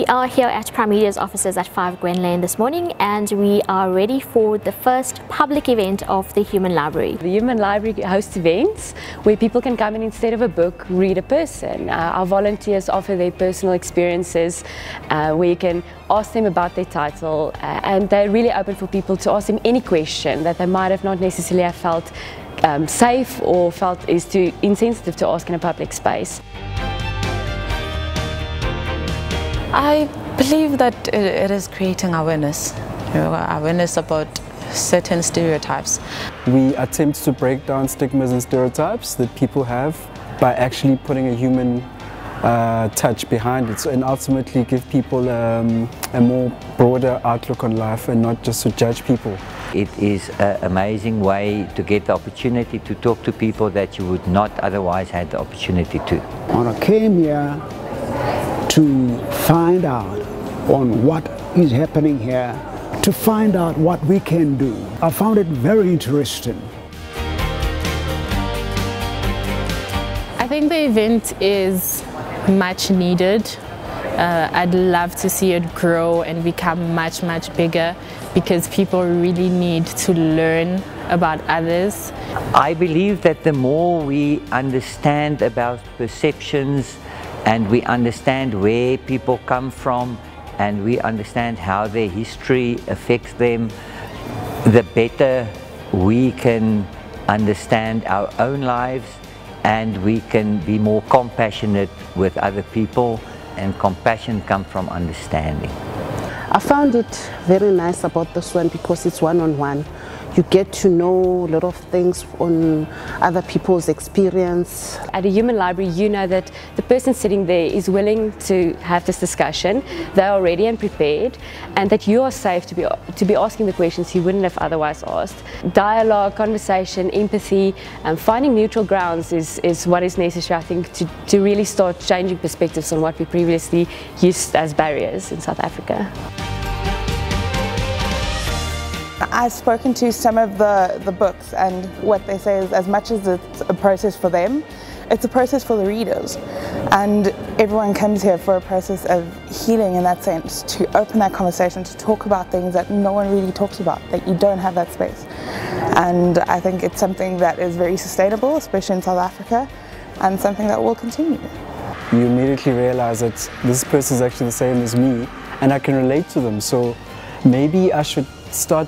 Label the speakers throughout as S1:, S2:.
S1: We are here at Prime Media's offices at 5 Gwen Lane this morning, and we are ready for the first public event of the Human Library.
S2: The Human Library hosts events where people can come and instead of a book, read a person. Our volunteers offer their personal experiences where you can ask them about their title, and they're really open for people to ask them any question that they might have not necessarily have felt safe or felt is too insensitive to ask in a public space.
S3: I believe that it is creating awareness, awareness about certain stereotypes.
S4: We attempt to break down stigmas and stereotypes that people have by actually putting a human touch behind it, and ultimately give people a more broader outlook on life and not just to judge people.
S5: It is an amazing way to get the opportunity to talk to people that you would not otherwise have the opportunity to.
S6: I came here to find out on what is happening here, to find out what we can do. I found it very interesting.
S3: I think the event is much needed. I'd love to see it grow and become much bigger, because people really need to learn about others.
S5: I believe that the more we understand about perceptions and we understand where people come from and we understand how their history affects them, the better we can understand our own lives, and we can be more compassionate with other people, and compassion comes from understanding.
S7: I found it very nice about this one because it's one-on-one. You get to know a lot of things on other people's experience.
S2: At a Human Library, you know that the person sitting there is willing to have this discussion, they are ready and prepared, and that you are safe to be asking the questions you wouldn't have otherwise asked. Dialogue, conversation, empathy, finding neutral grounds is what is necessary, I think, to really start changing perspectives on what we previously used as barriers in South Africa.
S8: I've spoken to some of the books, and what they say is, as much as it's a process for them, it's a process for the readers. And everyone comes here for a process of healing in that sense, to open that conversation, to talk about things that no one really talks about, that you don't have that space. And I think it's something that is very sustainable, especially in South Africa, and something that will continue.
S4: You immediately realize that this person is actually the same as me and I can relate to them, so maybe I should start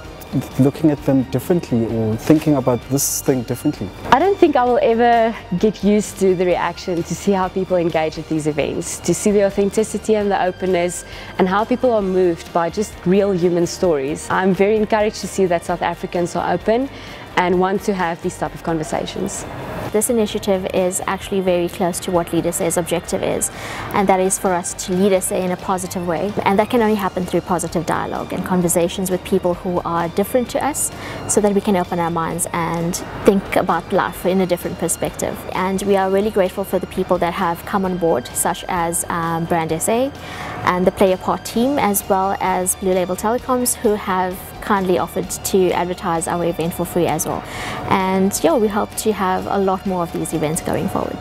S4: looking at them differently or thinking about this thing differently.
S2: I don't think I will ever get used to the reaction, to see how people engage at these events, to see the authenticity and the openness and how people are moved by just real human stories. I'm very encouraged to see that South Africans are open and want to have these type of conversations.
S1: This initiative is actually very close to what Leader Say's objective is, and that is for us to lead us in a positive way, and that can only happen through positive dialogue and conversations with people who are different to us, so that we can open our minds and think about life in a different perspective. And we are really grateful for the people that have come on board, such as Brand SA and the Play a Part team, as well as Blue Label Telecoms, who have kindly offered to advertise our event for free as well. And yeah, we hope to have a lot more of these events going forward.